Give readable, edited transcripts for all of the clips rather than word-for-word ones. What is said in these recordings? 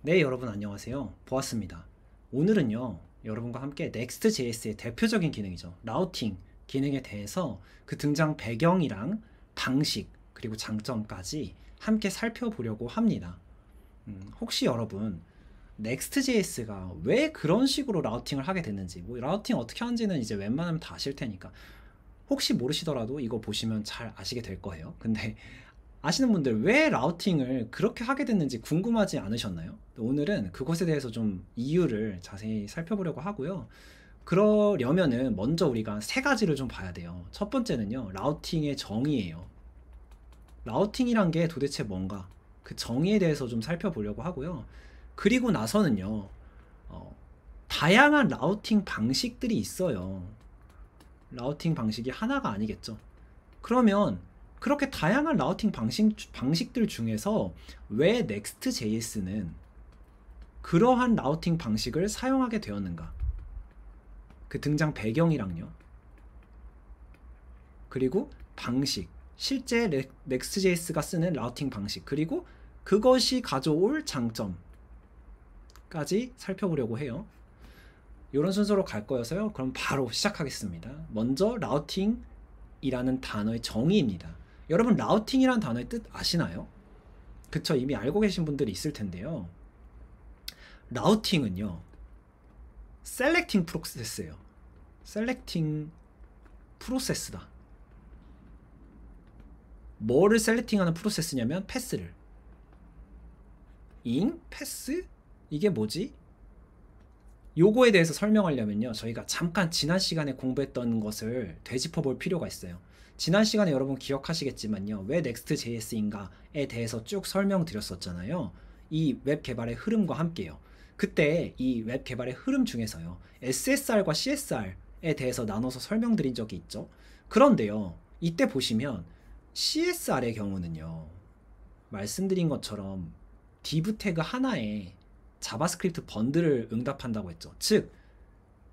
네, 여러분 안녕하세요. 보았습니다. 오늘은요, 여러분과 함께 Next.js의 대표적인 기능이죠. 라우팅 기능에 대해서 그 등장 배경이랑 방식, 그리고 장점까지 함께 살펴보려고 합니다. 혹시 여러분, Next.js가 왜 그런 식으로 라우팅을 하게 됐는지, 뭐 라우팅 어떻게 하는지는 이제 웬만하면 다 아실 테니까 혹시 모르시더라도 이거 보시면 잘 아시게 될 거예요. 근데 아시는 분들 왜 라우팅을 그렇게 하게 됐는지 궁금하지 않으셨나요? 오늘은 그것에 대해서 좀 이유를 자세히 살펴보려고 하고요. 그러려면은 먼저 우리가 세 가지를 좀 봐야 돼요. 첫 번째는요, 라우팅의 정의예요. 라우팅이란 게 도대체 뭔가, 그 정의에 대해서 좀 살펴보려고 하고요. 그리고 나서는요, 어, 다양한 라우팅 방식들이 있어요. 라우팅 방식이 하나가 아니겠죠. 그러면 그렇게 다양한 라우팅 방식들 중에서 왜 Next.js는 그러한 라우팅 방식을 사용하게 되었는가? 그 등장 배경이랑요. 그리고 방식, 실제 Next.js가 쓰는 라우팅 방식, 그리고 그것이 가져올 장점까지 살펴보려고 해요. 이런 순서로 갈 거여서요. 그럼 바로 시작하겠습니다. 먼저 라우팅이라는 단어의 정의입니다. 여러분 라우팅이라는 단어의 뜻 아시나요? 그쵸, 이미 알고 계신 분들이 있을 텐데요. 라우팅은요, 셀렉팅 프로세스예요. 셀렉팅 프로세스다. 뭐를 셀렉팅하는 프로세스냐면 패스를. 패스? 이게 뭐지? 요거에 대해서 설명하려면요, 저희가 잠깐 지난 시간에 공부했던 것을 되짚어 볼 필요가 있어요. 지난 시간에 여러분 기억하시겠지만요, 왜 Next.js인가에 대해서 쭉 설명드렸었잖아요. 이 웹 개발의 흐름과 함께요. 그때 이 웹 개발의 흐름 중에서요, SSR과 CSR에 대해서 나눠서 설명드린 적이 있죠. 그런데요, 이때 보시면 CSR의 경우는요, 말씀드린 것처럼 div 태그 하나에 자바스크립트 번들을 응답한다고 했죠. 즉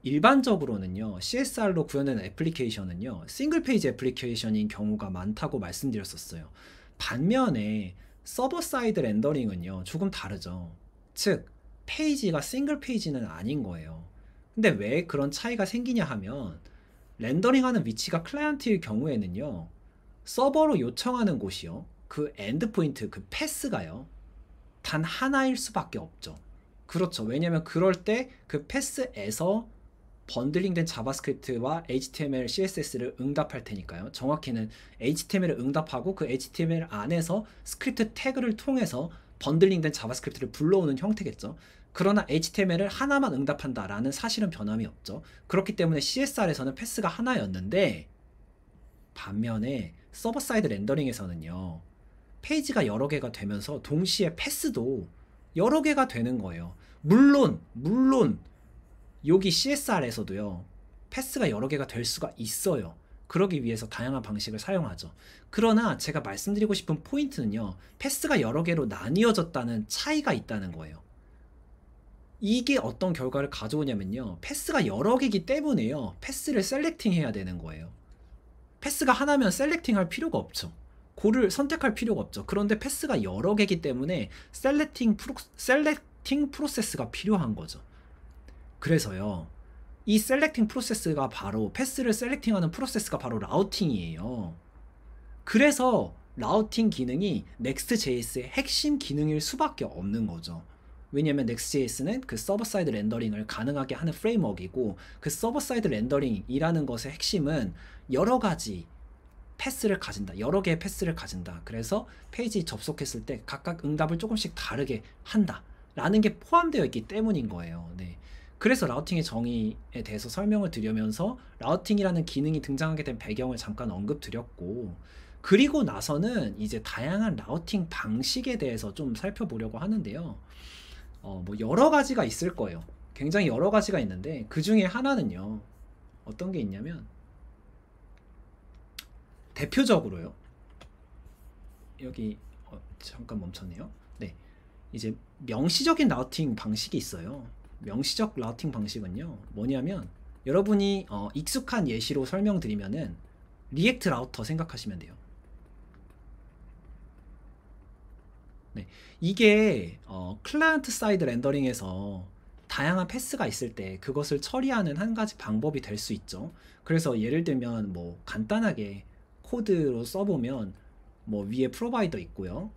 일반적으로는요, CSR로 구현된 애플리케이션은요, 싱글 페이지 애플리케이션인 경우가 많다고 말씀드렸었어요. 반면에 서버 사이드 렌더링은요, 조금 다르죠. 즉 페이지가 싱글 페이지는 아닌 거예요. 근데 왜 그런 차이가 생기냐 하면, 렌더링하는 위치가 클라이언트일 경우에는요, 서버로 요청하는 곳이요, 그 엔드포인트, 그 패스가요, 단 하나일 수밖에 없죠. 그렇죠. 왜냐면 그럴 때 그 패스에서 번들링된 자바스크립트와 HTML, CSS를 응답할 테니까요. 정확히는 HTML을 응답하고 그 HTML 안에서 스크립트 태그를 통해서 번들링된 자바스크립트를 불러오는 형태겠죠. 그러나 HTML을 하나만 응답한다라는 사실은 변함이 없죠. 그렇기 때문에 CSR에서는 패스가 하나였는데, 반면에 서버 사이드 렌더링에서는요, 페이지가 여러 개가 되면서 동시에 패스도 여러 개가 되는 거예요. 물론 여기 CSR에서도요, 패스가 여러 개가 될 수가 있어요. 그러기 위해서 다양한 방식을 사용하죠. 그러나 제가 말씀드리고 싶은 포인트는요, 패스가 여러 개로 나뉘어졌다는 차이가 있다는 거예요. 이게 어떤 결과를 가져오냐면요, 패스가 여러 개이기 때문에요, 패스를 셀렉팅 해야 되는 거예요. 패스가 하나면 셀렉팅 할 필요가 없죠. 고를 선택할 필요가 없죠. 그런데 패스가 여러 개이기 때문에 셀렉팅 프로세스가 필요한 거죠. 그래서요, 이 셀렉팅 프로세스가 바로, 패스를 셀렉팅하는 프로세스가 바로 라우팅이에요. 그래서 라우팅 기능이 Next.js의 핵심 기능일 수밖에 없는 거죠. 왜냐면 Next.js는 그 서버 사이드 렌더링을 가능하게 하는 프레임워크이고, 그 서버 사이드 렌더링이라는 것의 핵심은 여러 가지 패스를 가진다, 여러 개의 패스를 가진다. 그래서 페이지 접속했을 때 각각 응답을 조금씩 다르게 한다 라는 게 포함되어 있기 때문인 거예요. 네. 그래서 라우팅의 정의에 대해서 설명을 드리면서 라우팅이라는 기능이 등장하게 된 배경을 잠깐 언급드렸고, 그리고 나서는 이제 다양한 라우팅 방식에 대해서 좀 살펴보려고 하는데요. 뭐 여러 가지가 있을 거예요. 굉장히 여러 가지가 있는데, 그 중에 하나는요, 어떤 게 있냐면, 대표적으로요, 여기 잠깐 멈췄네요. 네, 이제 명시적인 라우팅 방식이 있어요. 명시적 라우팅 방식은요, 뭐냐면, 여러분이 익숙한 예시로 설명드리면은 리액트 라우터 생각하시면 돼요. 네, 이게 클라이언트 사이드 렌더링에서 다양한 패스가 있을 때 그것을 처리하는 한 가지 방법이 될 수 있죠. 그래서 예를 들면 뭐 간단하게 코드로 써보면 뭐 위에 프로바이더 있고요.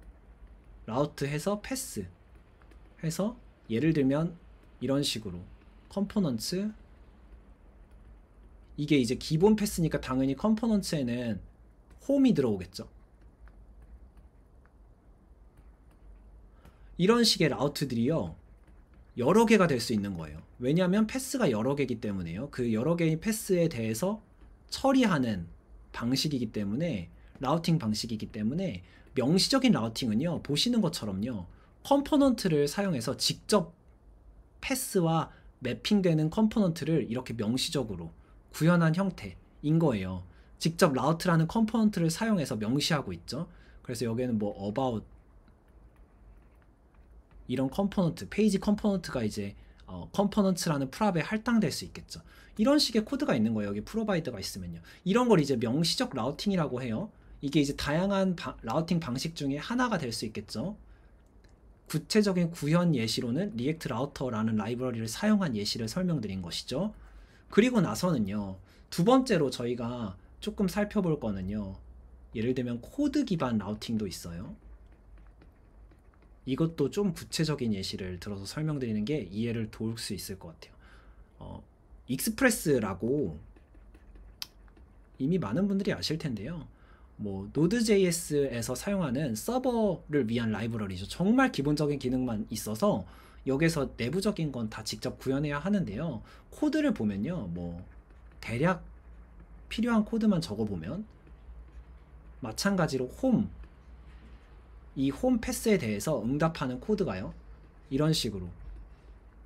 라우트 해서 패스 해서 예를 들면 이런 식으로 컴포넌츠, 이게 이제 기본 패스니까 당연히 컴포넌츠에는 홈이 들어오겠죠. 이런 식의 라우트들이요 여러 개가 될 수 있는 거예요. 왜냐하면 패스가 여러 개이기 때문에요. 그 여러 개의 패스에 대해서 처리하는 방식이기 때문에, 라우팅 방식이기 때문에 명시적인 라우팅은요 보시는 것처럼요 컴포넌트를 사용해서 직접 패스와 매핑되는 컴포넌트를 이렇게 명시적으로 구현한 형태인 거예요. 직접 라우트라는 컴포넌트를 사용해서 명시하고 있죠. 그래서 여기에는 뭐 about 이런 컴포넌트, 페이지 컴포넌트가 이제 컴포넌트라는 프랍에 할당될 수 있겠죠. 이런 식의 코드가 있는 거예요. 여기 프로바이더가 있으면요. 이런 걸 이제 명시적 라우팅이라고 해요. 이게 이제 다양한 라우팅 방식 중에 하나가 될 수 있겠죠. 구체적인 구현 예시로는 리액트 라우터라는 라이브러리를 사용한 예시를 설명드린 것이죠. 그리고 나서는요, 두 번째로 저희가 조금 살펴볼 거는요, 예를 들면 코드 기반 라우팅도 있어요. 이것도 좀 구체적인 예시를 들어서 설명드리는 게 이해를 도울 수 있을 것 같아요. 익스프레스라고 이미 많은 분들이 아실 텐데요. 뭐 Node.js에서 사용하는 서버를 위한 라이브러리죠. 정말 기본적인 기능만 있어서 여기서 내부적인 건 다 직접 구현해야 하는데요. 코드를 보면요, 뭐 대략 필요한 코드만 적어보면 마찬가지로 이 홈 패스에 대해서 응답하는 코드가요, 이런 식으로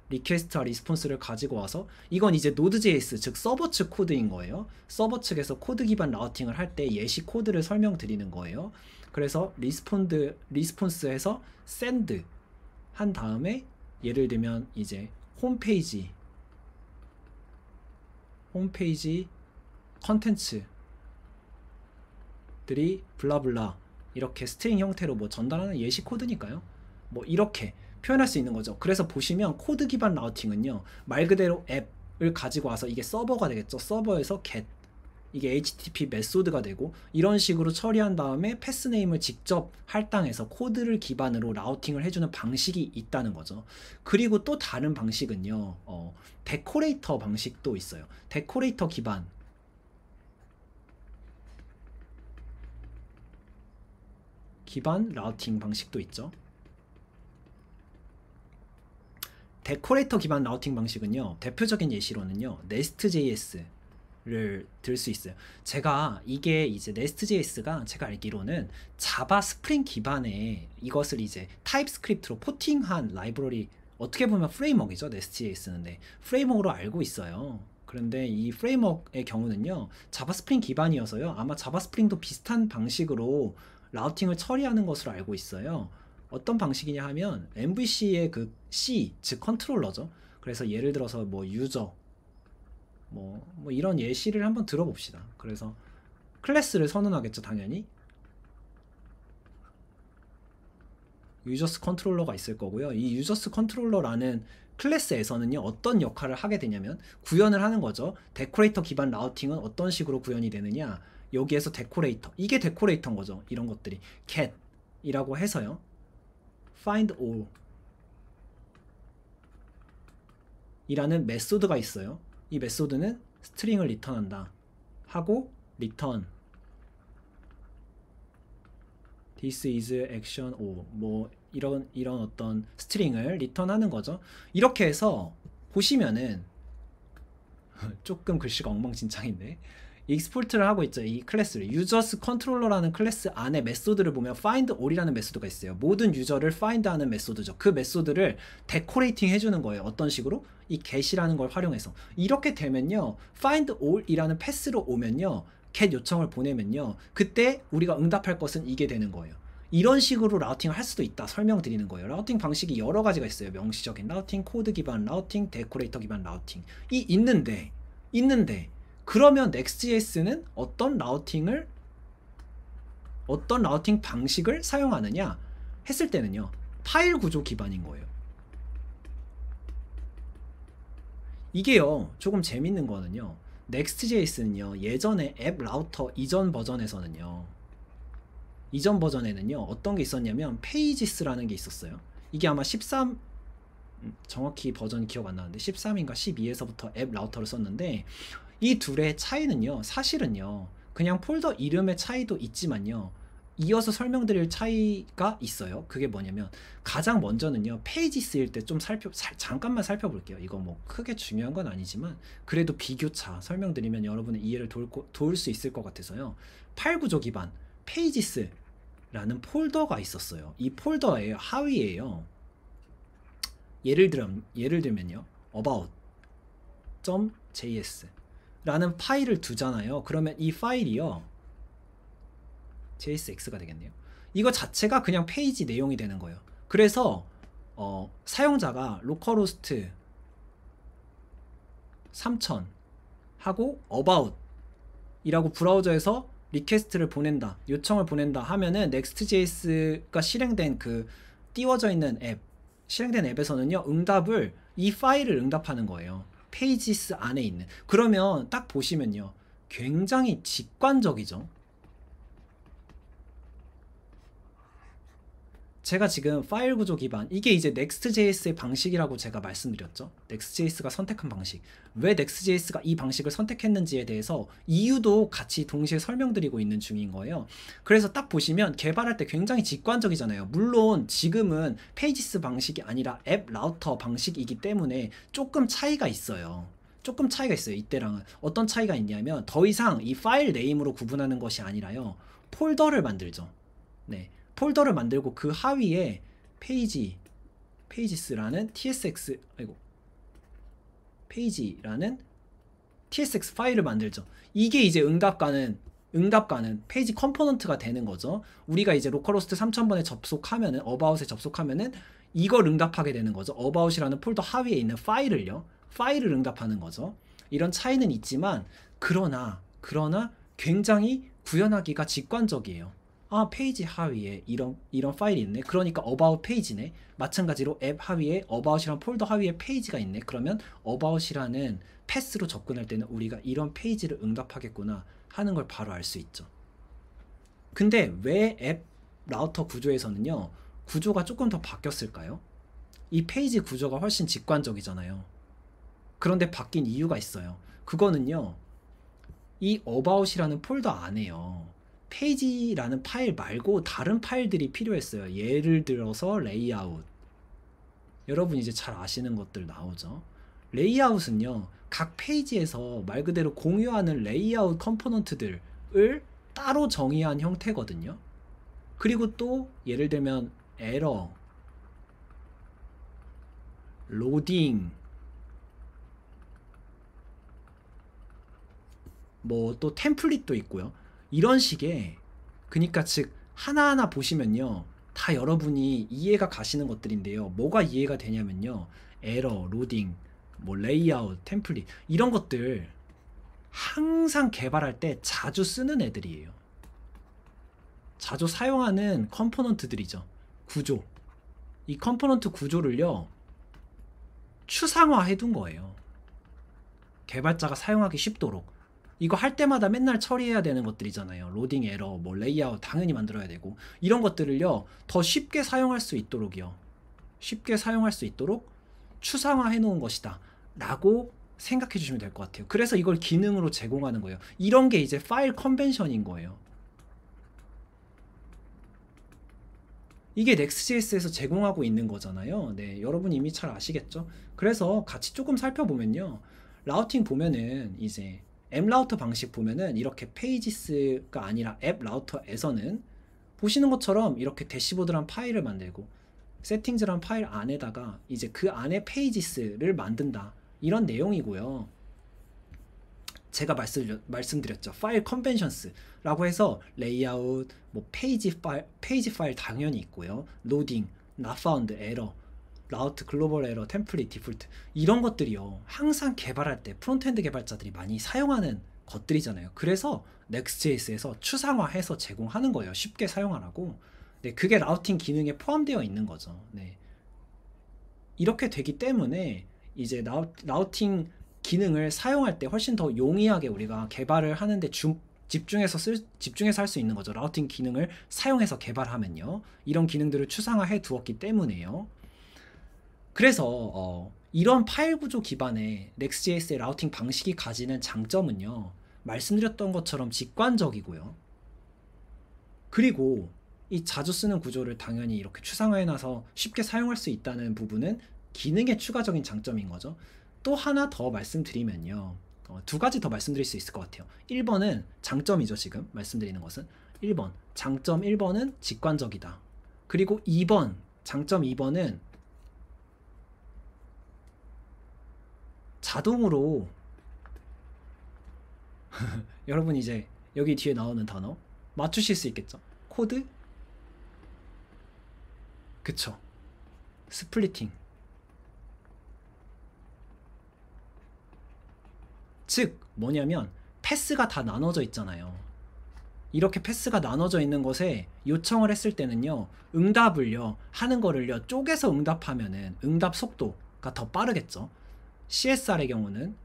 리퀘스트와 리스폰스를 가지고 와서, 이건 이제 Node.js 즉 서버 측 코드인 거예요. 서버 측에서 코드 기반 라우팅을 할 때 예시 코드를 설명드리는 거예요. 그래서 리스폰스에서 send 한 다음에 예를 들면 이제 홈페이지 컨텐츠들이 블라블라 이렇게 스트링 형태로 뭐 전달하는 예시 코드니까요. 뭐 이렇게 표현할 수 있는 거죠. 그래서 보시면 코드 기반 라우팅은요, 말 그대로 앱을 가지고 와서 이게 서버가 되겠죠. 서버에서 get, 이게 HTTP 메소드가 되고, 이런 식으로 처리한 다음에 패스네임을 직접 할당해서 코드를 기반으로 라우팅을 해주는 방식이 있다는 거죠. 그리고 또 다른 방식은요, 데코레이터 방식도 있어요. 데코레이터 기반 라우팅 방식도 있죠. 데코레이터 기반 라우팅 방식은요, 대표적인 예시로는요 nest.js를 들 수 있어요. 이게 이제 nest.js가 제가 알기로는 자바 스프링 기반의 이것을 이제 타입스크립트로 포팅한 라이브러리, 어떻게 보면 프레임워크이죠. nest.js는 프레임워크로 알고 있어요. 그런데 이 프레임워크의 경우는요 자바 스프링 기반이어서요, 아마 자바 스프링도 비슷한 방식으로 라우팅을 처리하는 것으로 알고 있어요. 어떤 방식이냐 하면 MVC의 그 C, 즉 컨트롤러죠. 그래서 예를 들어서 뭐 유저 뭐 이런 예시를 한번 들어봅시다. 그래서 클래스를 선언하겠죠, 당연히. 유저스 컨트롤러가 있을 거고요. 이 유저스 컨트롤러라는 클래스에서는요 어떤 역할을 하게 되냐면 구현을 하는 거죠. 데코레이터 기반 라우팅은 어떤 식으로 구현이 되느냐, 여기에서 데코레이터, 이게 데코레이터인 거죠. 이런 것들이 get 이라고 해서요, find all 이라는 메소드가 있어요. 이 메소드는 스트링을 리턴한다 하고 return this is action all 뭐 이런 어떤 스트링을 리턴하는 거죠. 이렇게 해서 보시면은 조금 글씨가 엉망진창인데 익스포트를 하고 있죠. 이 클래스를 users controller라는 클래스 안에 메소드를 보면 find all이라는 메소드가 있어요. 모든 유저를 find하는 메소드죠. 그 메소드를 데코레이팅 해주는 거예요. 어떤 식으로? 이 get이라는 걸 활용해서. 이렇게 되면요 find all이라는 패스로 오면요 get 요청을 보내면요 그때 우리가 응답할 것은 이게 되는 거예요. 이런 식으로 라우팅을 할 수도 있다 설명드리는 거예요. 라우팅 방식이 여러 가지가 있어요. 명시적인 라우팅, 코드 기반 라우팅, 데코레이터 기반 라우팅 이 있는데 그러면 Next.js는 어떤 라우팅 방식을 사용하느냐? 했을 때는요, 파일 구조 기반인 거예요. 이게요, 조금 재밌는 거는요, Next.js는요, 예전에 앱 라우터 이전 버전에서는요, 이전 버전에는요, 어떤 게 있었냐면 페이지스라는 게 있었어요. 이게 아마 13, 정확히 버전 기억 안 나는데 13인가 12에서부터 앱 라우터를 썼는데, 이 둘의 차이는요, 사실은요, 그냥 폴더 이름의 차이도 있지만요, 이어서 설명드릴 차이가 있어요. 그게 뭐냐면, 가장 먼저는요, 페이지 쓰일 때 좀 잠깐만 살펴볼게요. 이거 뭐 크게 중요한 건 아니지만 그래도 비교차 설명드리면 여러분의 이해를 도울 수 있을 것 같아서요. 파일 구조 기반 페이지스라는 폴더가 있었어요. 이 폴더의 하위에요, 예를 들면요, about.js 라는 파일을 두잖아요. 그러면 이 파일이요, JSX가 되겠네요. 이거 자체가 그냥 페이지 내용이 되는 거예요. 그래서 사용자가 로컬호스트 3000 하고 about 이라고 브라우저에서 리퀘스트를 보낸다, 요청을 보낸다 하면은 Next.js가 실행된 그 띄워져 있는 앱, 실행된 앱에서는요, 응답을 이 파일을 응답하는 거예요. 페이지스 안에 있는. 그러면 딱 보시면요, 굉장히 직관적이죠. 제가 지금 파일 구조 기반, 이게 이제 Next.js의 방식이라고 제가 말씀드렸죠. Next.js가 선택한 방식. 왜 Next.js가 이 방식을 선택했는지에 대해서 이유도 같이 동시에 설명드리고 있는 중인 거예요. 그래서 딱 보시면 개발할 때 굉장히 직관적이잖아요. 물론 지금은 페이지스 방식이 아니라 앱 라우터 방식이기 때문에 조금 차이가 있어요. 조금 차이가 있어요. 이때랑은. 어떤 차이가 있냐면, 더 이상 이 파일 네임으로 구분하는 것이 아니라요, 폴더를 만들죠. 네. 폴더를 만들고 그 하위에 페이지스라는 페이지라는 tsx 파일을 만들죠. 이게 이제 응답가는 페이지 컴포넌트가 되는 거죠. 우리가 이제 로컬호스트 3000번에 접속하면은, about에 접속하면은 이걸 응답하게 되는 거죠. about이라는 폴더 하위에 있는 파일을 응답하는 거죠. 이런 차이는 있지만, 그러나 굉장히 구현하기가 직관적이에요. 아, 페이지 하위에 이런 파일이 있네. 그러니까 about 페이지네. 마찬가지로 앱 하위에 about이란 폴더 하위에 페이지가 있네. 그러면 about이라는 패스로 접근할 때는 우리가 이런 페이지를 응답하겠구나 하는 걸 바로 알 수 있죠. 근데 왜 앱 라우터 구조에서는요, 구조가 조금 더 바뀌었을까요? 이 페이지 구조가 훨씬 직관적이잖아요. 그런데 바뀐 이유가 있어요. 그거는요, 이 about이라는 폴더 안에요, 페이지라는 파일 말고 다른 파일들이 필요했어요. 예를 들어서 레이아웃. 여러분 이제 잘 아시는 것들 나오죠. 레이아웃은요, 각 페이지에서 말 그대로 공유하는 레이아웃 컴포넌트들을 따로 정의한 형태거든요. 그리고 또 예를 들면 에러, 로딩, 뭐 또 템플릿도 있고요. 이런 식의, 그러니까 즉 하나하나 보시면요, 다 여러분이 이해가 가시는 것들인데요. 뭐가 이해가 되냐면요, 에러, 로딩, 뭐 레이아웃, 템플릿, 이런 것들 항상 개발할 때 자주 쓰는 애들이에요. 자주 사용하는 컴포넌트들이죠. 구조. 이 컴포넌트 구조를요, 추상화 해둔 거예요. 개발자가 사용하기 쉽도록. 이거 할 때마다 맨날 처리해야 되는 것들이잖아요. 로딩 에러, 뭐 레이아웃 당연히 만들어야 되고, 이런 것들을요, 더 쉽게 사용할 수 있도록요, 쉽게 사용할 수 있도록 추상화 해놓은 것이다 라고 생각해 주시면 될 것 같아요. 그래서 이걸 기능으로 제공하는 거예요. 이런 게 이제 파일 컨벤션인 거예요. 이게 Next.js에서 제공하고 있는 거잖아요. 네, 여러분 이미 잘 아시겠죠? 그래서 같이 조금 살펴보면요, 라우팅 보면은 이제 앱 라우터 방식 보면은 이렇게 페이지스가 아니라 앱 라우터에서는 보시는 것처럼 이렇게 대시보드란 파일을 만들고 세팅즈란 파일 안에다가 이제 그 안에 페이지스를 만든다, 이런 내용이고요. 제가 말씀드렸죠. 파일 컨벤션스라고 해서 레이아웃, 뭐 페이지 파일 당연히 있고요. 로딩, not found, 에러, 라우트, 글로벌 에러, 템플릿, 디폴트, 이런 것들이요, 항상 개발할 때 프론트엔드 개발자들이 많이 사용하는 것들이잖아요. 그래서 Next.js에서 추상화해서 제공하는 거예요. 쉽게 사용하라고. 네, 그게 라우팅 기능에 포함되어 있는 거죠. 네. 이렇게 되기 때문에 이제 라우팅 기능을 사용할 때 훨씬 더 용이하게 우리가 개발을 하는데 집중해서 할 수 있는 거죠. 라우팅 기능을 사용해서 개발하면요. 이런 기능들을 추상화해 두었기 때문에요. 그래서 이런 파일 구조 기반의 Next.js의 라우팅 방식이 가지는 장점은요. 말씀드렸던 것처럼 직관적이고요. 그리고 이 자주 쓰는 구조를 당연히 이렇게 추상화해놔서 쉽게 사용할 수 있다는 부분은 기능의 추가적인 장점인 거죠. 또 하나 더 말씀드리면요. 두 가지 더 말씀드릴 수 있을 것 같아요. 1번은 장점이죠. 지금 말씀드리는 것은 1번 장점 1번은 직관적이다. 그리고 2번 장점 2번은 자동으로 여러분 이제 여기 뒤에 나오는 단어 맞추실 수 있겠죠? 코드? 그쵸. 스플리팅. 즉 뭐냐면 패스가 다 나눠져 있잖아요. 이렇게 패스가 나눠져 있는 것에 요청을 했을 때는요. 응답을요. 하는 거를요. 쪼개서 응답하면은 응답 속도가 더 빠르겠죠. CSR의 경우는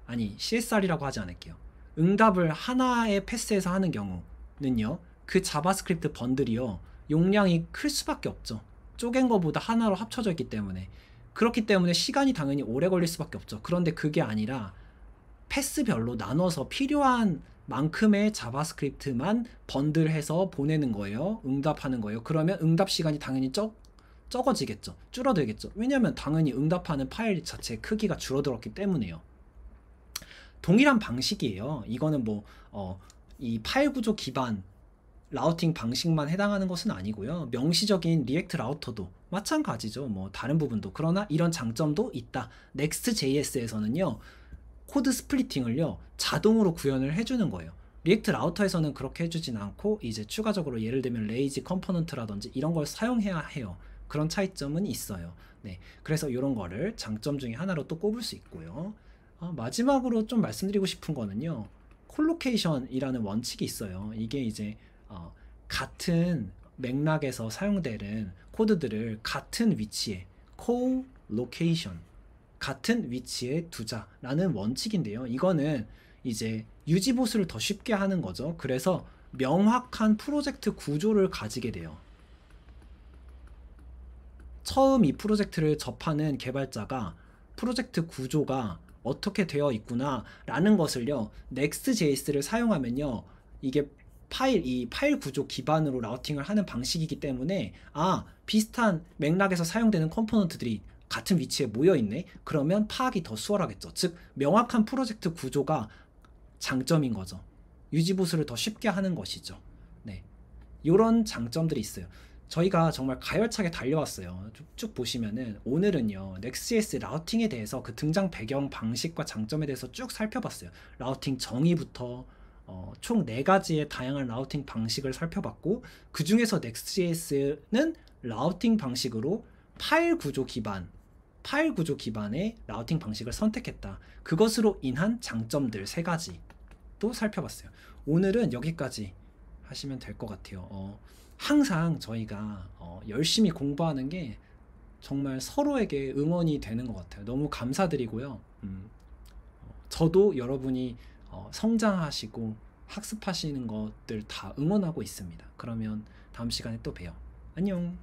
아니 CSR이라고 하지 않을게요. 응답을 하나의 패스에서 하는 경우는요. 그 자바스크립트 번들이요. 용량이 클 수밖에 없죠. 쪼갠 거보다 하나로 합쳐져 있기 때문에. 그렇기 때문에 시간이 당연히 오래 걸릴 수밖에 없죠. 그런데 그게 아니라 패스별로 나눠서 필요한 만큼의 자바스크립트만 번들해서 보내는 거예요. 응답하는 거예요. 그러면 응답 시간이 당연히 적어지겠죠. 줄어들겠죠. 왜냐하면 당연히 응답하는 파일 자체의 크기가 줄어들었기 때문에요. 동일한 방식이에요. 이거는 이 파일 구조 기반 라우팅 방식만 해당하는 것은 아니고요. 명시적인 리액트 라우터도 마찬가지죠. 다른 부분도. 그러나 이런 장점도 있다. Next.js에서는요. 코드 스플리팅을요. 자동으로 구현을 해주는 거예요. 리액트 라우터에서는 그렇게 해주진 않고 이제 추가적으로 예를 들면 레이지 컴포넌트라든지 이런 걸 사용해야 해요. 그런 차이점은 있어요. 네, 그래서 이런 거를 장점 중에 하나로 또 꼽을 수 있고요. 마지막으로 좀 말씀드리고 싶은 거는요. 콜로케이션이라는 원칙이 있어요. 이게 이제 같은 맥락에서 사용되는 코드들을 같은 위치에 콜로케이션 같은 위치에 두자라는 원칙인데요. 이거는 이제 유지 보수를 더 쉽게 하는 거죠. 그래서 명확한 프로젝트 구조를 가지게 돼요. 처음 이 프로젝트를 접하는 개발자가 프로젝트 구조가 어떻게 되어 있구나 라는 것을요. Next.js를 사용하면요. 이게 이 파일 구조 기반으로 라우팅을 하는 방식이기 때문에 비슷한 맥락에서 사용되는 컴포넌트들이 같은 위치에 모여 있네. 그러면 파악이 더 수월하겠죠. 즉 명확한 프로젝트 구조가 장점인 거죠. 유지 보수를 더 쉽게 하는 것이죠. 네, 이런 장점들이 있어요. 저희가 정말 가열차게 달려왔어요. 쭉 보시면은 오늘은요 Next.js 라우팅에 대해서 그 등장 배경 방식과 장점에 대해서 쭉 살펴봤어요. 라우팅 정의부터 총 4가지의 다양한 라우팅 방식을 살펴봤고, 그 중에서 Next.js는 라우팅 방식으로 파일 구조 기반의 라우팅 방식을 선택했다. 그것으로 인한 장점들 3가지 또 살펴봤어요. 오늘은 여기까지 하시면 될 것 같아요. 항상 저희가 열심히 공부하는 게 정말 서로에게 응원이 되는 것 같아요. 너무 감사드리고요. 저도 여러분이 성장하시고 학습하시는 것들 다 응원하고 있습니다. 그러면 다음 시간에 또 봬요. 안녕.